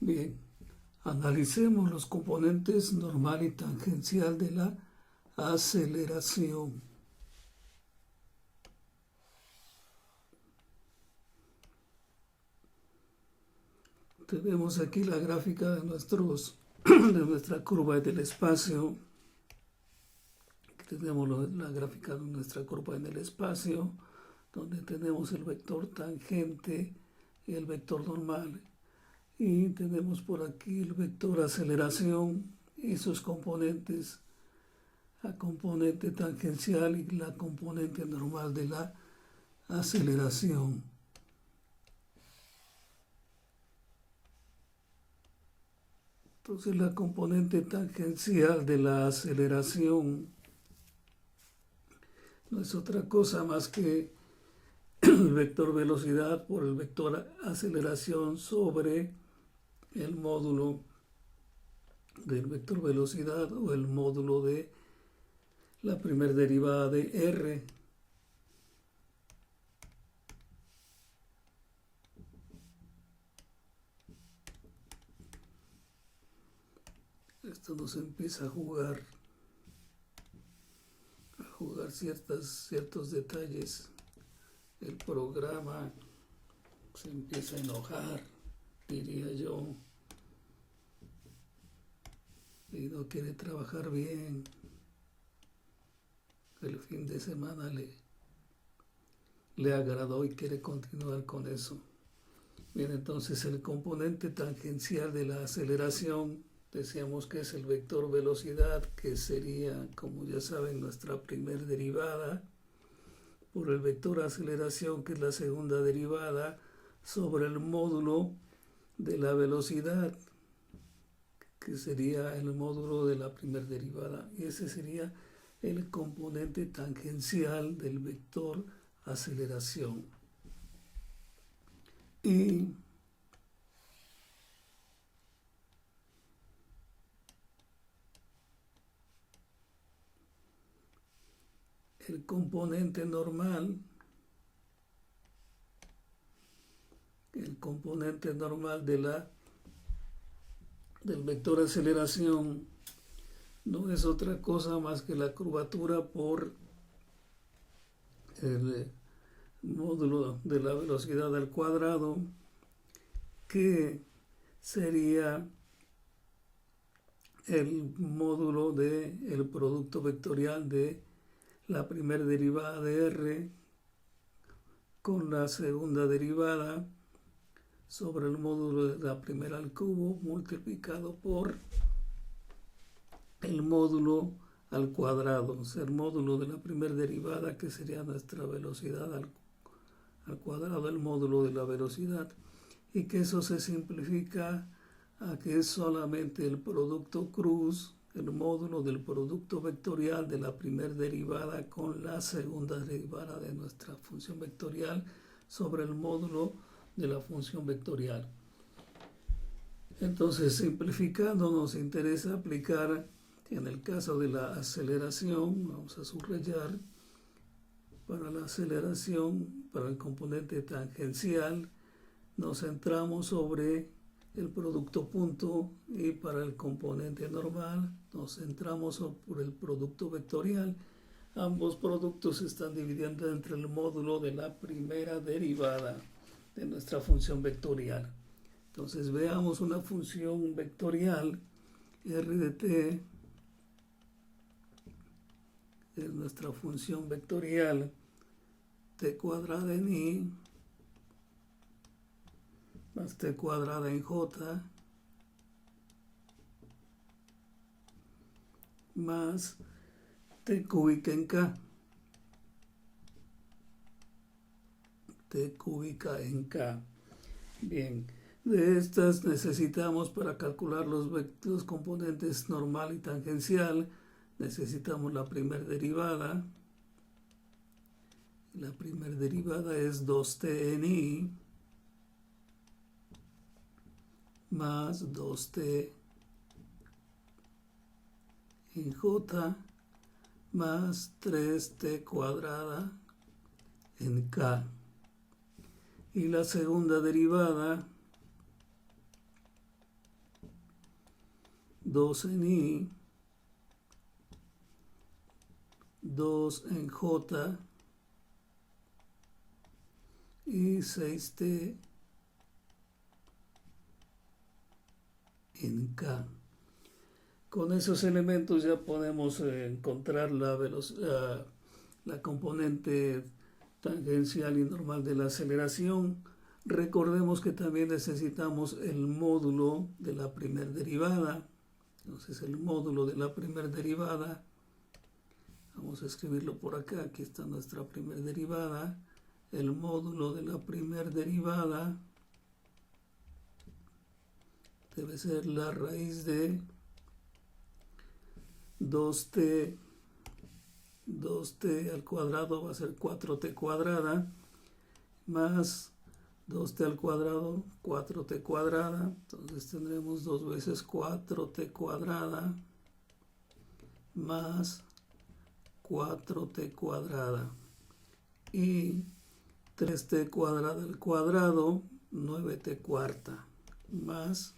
Bien, analicemos los componentes normal y tangencial de la aceleración. Tenemos aquí la gráfica de nuestra curva del espacio. Tenemos la gráfica de nuestra curva en el espacio, donde tenemos el vector tangente y el vector normal. Y tenemos por aquí el vector aceleración y sus componentes, la componente tangencial y la componente normal de la aceleración. Entonces la componente tangencial de la aceleración no es otra cosa más que el vector velocidad por el vector aceleración sobre el módulo del vector velocidad o el módulo de la primera derivada de r. Esto nos empieza a jugar ciertos detalles. El programa se empieza a enojar, diría yo, y no quiere trabajar bien. El fin de semana le agradó y quiere continuar con eso. Bien, entonces el componente tangencial de la aceleración, decíamos que es el vector velocidad, que sería, como ya saben, nuestra primera derivada, por el vector aceleración, que es la segunda derivada, sobre el módulo de la velocidad, que sería el módulo de la primera derivada. Y ese sería el componente tangencial del vector aceleración. Y el componente normal del vector aceleración no es otra cosa más que la curvatura por el módulo de la velocidad al cuadrado, que sería el módulo del producto vectorial de la primera derivada de r con la segunda derivada sobre el módulo de la primera al cubo multiplicado por el módulo al cuadrado, o sea, el módulo de la primera derivada, que sería nuestra velocidad al cuadrado, el módulo de la velocidad, y que eso se simplifica a que es solamente el producto cruz, el módulo del producto vectorial de la primera derivada con la segunda derivada de nuestra función vectorial sobre el módulo de la función vectorial. Entonces, simplificando, nos interesa aplicar, en el caso de la aceleración, vamos a subrayar, para la aceleración, para el componente tangencial, nos centramos sobre el producto punto, y para el componente normal nos centramos por el producto vectorial. Ambos productos se están dividiendo entre el módulo de la primera derivada de nuestra función vectorial. Entonces veamos una función vectorial, r de t es nuestra función vectorial, t cuadrada en i más t cuadrada en j más t cúbica en k. T cúbica en k. Bien, de estas necesitamos, para calcular los componentes normal y tangencial, necesitamos la primera derivada. La primera derivada es 2t en i más 2t en j más 3t cuadrada en k. Y la segunda derivada 2 en I, 2 en J y 6t en K. Con esos elementos ya podemos encontrar la componente tangencial y normal de la aceleración. Recordemos que también necesitamos el módulo de la primera derivada. Entonces el módulo de la primera derivada, vamos a escribirlo por acá, aquí está nuestra primera derivada. El módulo de la primera derivada debe ser la raíz de 2t al cuadrado, va a ser 4t cuadrada, más 2t al cuadrado, 4t cuadrada. Entonces tendremos 2 veces 4t cuadrada más 4t cuadrada. Y 3t cuadrada al cuadrado, 9t cuarta, más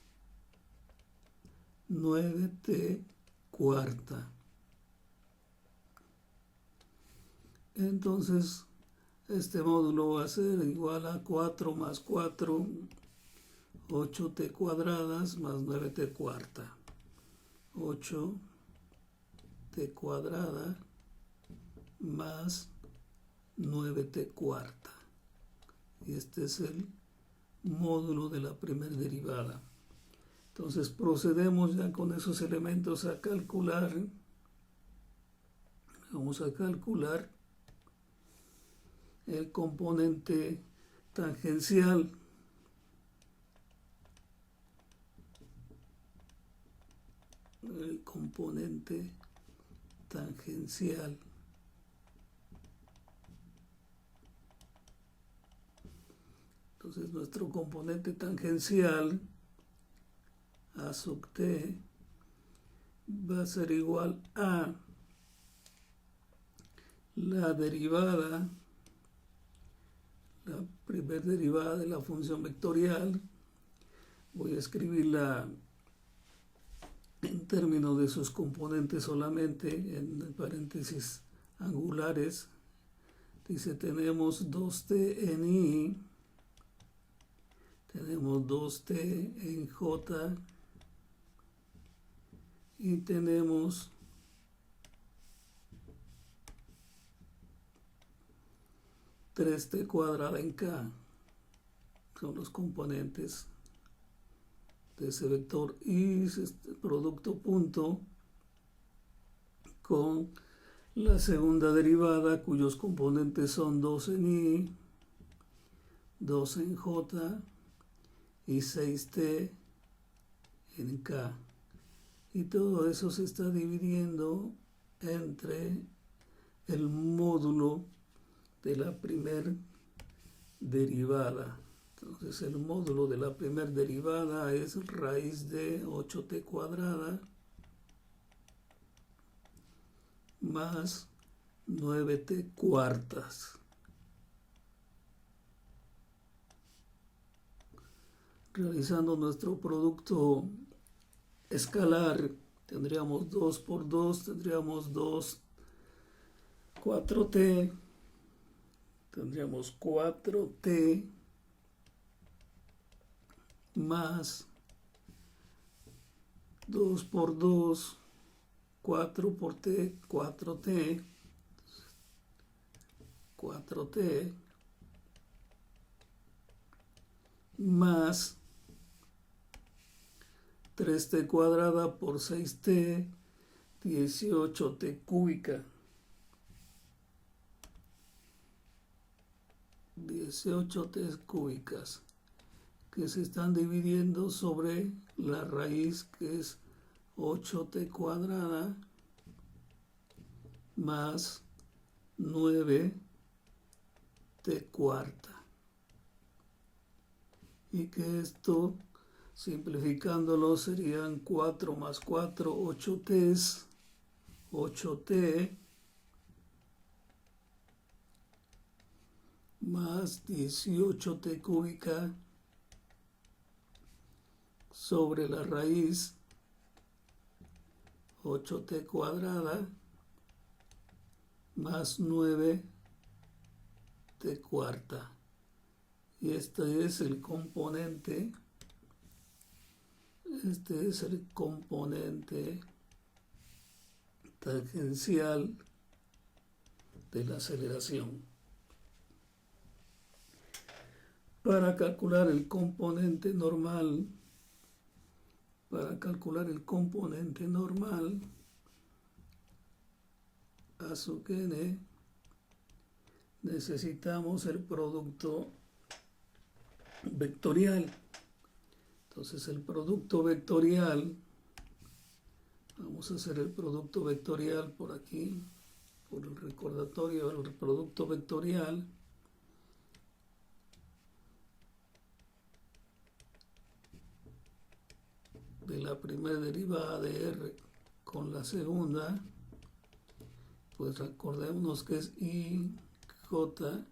9t cuarta. Entonces, este módulo va a ser igual a 4 más 4, 8t cuadradas más 9t cuarta. 8t cuadrada más 9t cuarta. Y este es el módulo de la primera derivada. Entonces procedemos ya con esos elementos a calcular. Vamos a calcular el componente tangencial. El componente tangencial. Entonces nuestro componente tangencial A sub t va a ser igual a la derivada, la primera derivada de la función vectorial. Voy a escribirla en términos de sus componentes solamente, en paréntesis angulares. Dice, tenemos 2t en I, tenemos 2t en J, y tenemos 3t cuadrada en K. Son los componentes de ese vector y este producto punto con la segunda derivada, cuyos componentes son 2 en I, 2 en J y 6t en K. Y todo eso se está dividiendo entre el módulo de la primera derivada. Entonces el módulo de la primera derivada es raíz de 8t cuadrada más 9t cuartas. Realizando nuestro producto escalar, tendríamos 2 por 2, tendríamos 4t, tendríamos 4t más 2 por 2, 4 por t, 4t, 4t más 3t cuadrada por 6t, 18t cúbica. 18t cúbicas que se están dividiendo sobre la raíz que es 8t cuadrada más 9t cuarta. Y que esto, simplificándolo, serían 4 más 4, 8t, 8t más 18t cúbica sobre la raíz 8t cuadrada más 9t cuarta. Y este es el componente tangencial de la aceleración. Para calcular el componente normal, a sub n, necesitamos el producto vectorial. Entonces el producto vectorial, vamos a hacer el producto vectorial por aquí, por el recordatorio, el producto vectorial de la primera derivada de r con la segunda, pues recordémonos que es i, j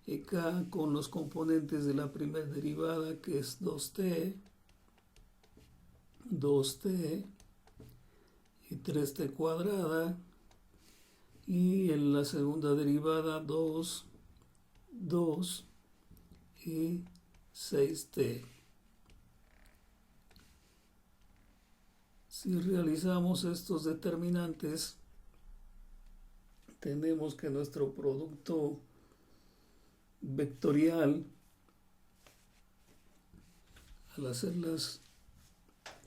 y k con los componentes de la primera derivada, que es 2t y 3t cuadrada, y en la segunda derivada 2 y 6t. Si realizamos estos determinantes, tenemos que nuestro producto vectorial, al hacer las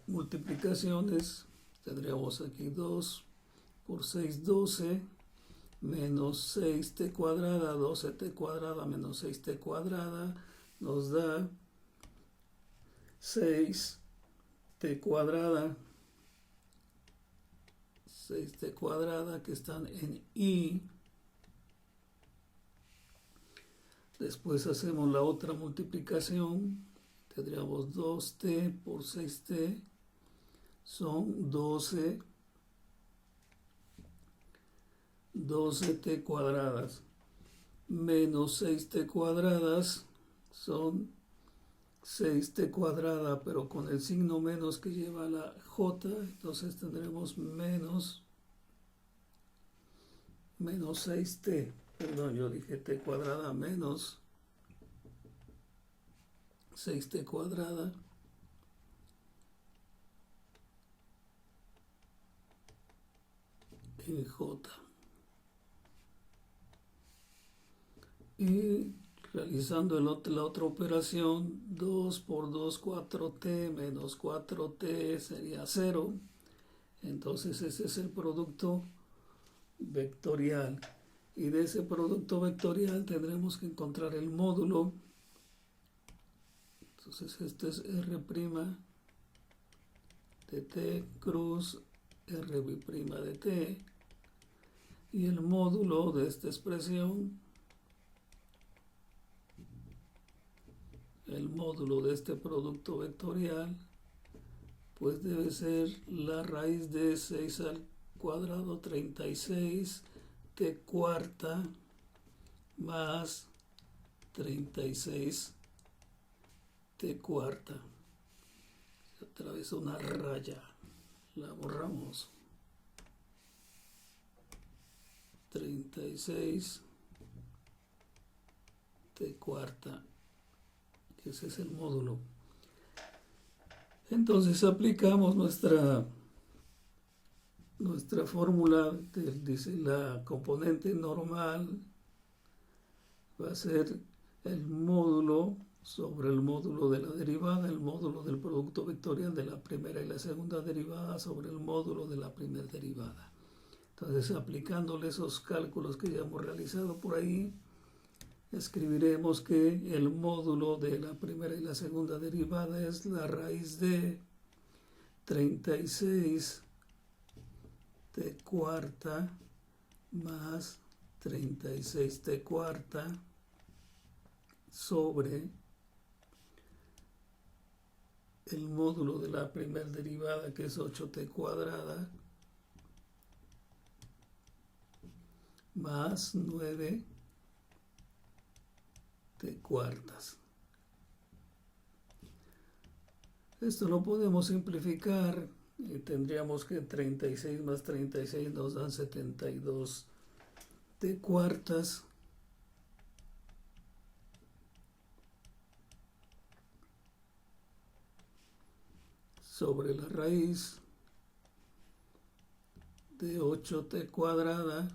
multiplicaciones, tendríamos aquí 2 por 6, 12, menos 6t cuadrada, 12t cuadrada menos 6t cuadrada, nos da 6t cuadrada que están en i. Después hacemos la otra multiplicación, tendríamos 2t por 6t, son 12t cuadradas, menos 6t cuadradas, son 6t cuadrada, pero con el signo menos que lleva la j, entonces tendremos menos 6t, perdón, yo dije t cuadrada menos 6t cuadrada en j. Y realizando la otra operación, 2 por 2, 4t, menos 4t sería 0. Entonces ese es el producto vectorial. Y de ese producto vectorial tendremos que encontrar el módulo. Entonces este es r' de t cruz r' de t. Y el módulo de esta expresión, el módulo de este producto vectorial, pues debe ser la raíz de 6 al cuadrado 36 t cuarta más 36 t cuarta. Se atraviesa una raya, la borramos. 36 t cuarta, que ese es el módulo. Entonces aplicamos nuestra fórmula, dice la componente normal va a ser el módulo sobre el módulo de la derivada, el módulo del producto vectorial de la primera y la segunda derivada sobre el módulo de la primera derivada. Entonces, aplicándole esos cálculos que ya hemos realizado por ahí, escribiremos que el módulo de la primera y la segunda derivada es la raíz de 36 t cuarta más 36 t cuarta sobre el módulo de la primera derivada, que es 8t cuadrada, más 9t cuartas. Esto lo podemos simplificar Y tendríamos que 36 más 36 nos dan 72 t cuartas. Sobre la raíz de 8t cuadrada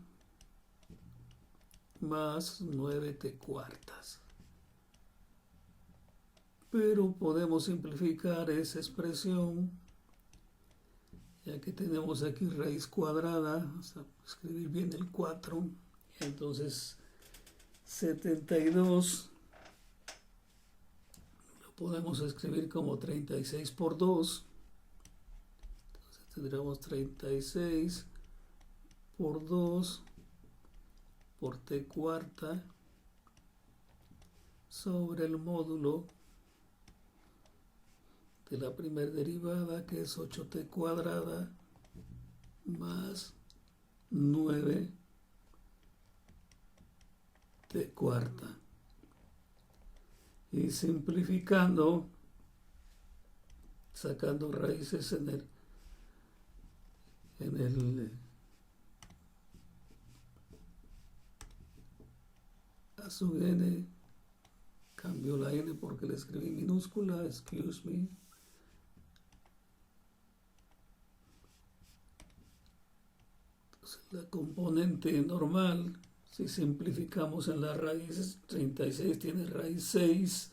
más 9t cuartas. Pero podemos simplificar esa expresión, ya que tenemos aquí raíz cuadrada, vamos a escribir bien el 4, entonces 72 lo podemos escribir como 36 por 2, entonces tendríamos 36 por 2 por t cuarta sobre el módulo de la primera derivada, que es 8t cuadrada más 9t cuarta. Y simplificando, sacando raíces en el a sub n, cambio la n porque la escribí minúscula, excuse me. La componente normal, si simplificamos en la raíz, 36 tiene raíz 6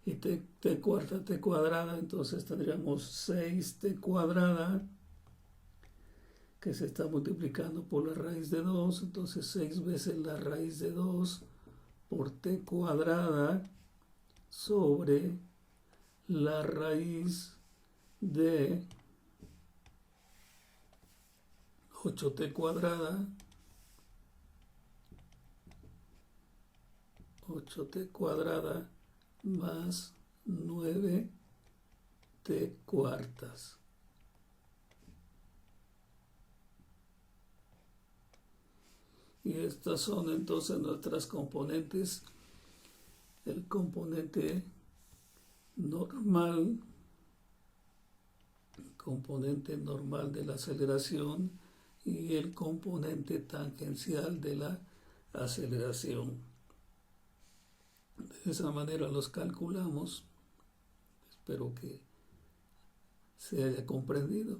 y t cuarta, t cuadrada, entonces tendríamos 6t cuadrada que se está multiplicando por la raíz de 2, entonces 6 veces la raíz de 2 por t cuadrada sobre la raíz de 8t cuadrada, 8t cuadrada más 9t cuartas. Y estas son entonces nuestras componentes. El componente normal de la aceleración y el componente tangencial de la aceleración. De esa manera los calculamos. Espero que se haya comprendido.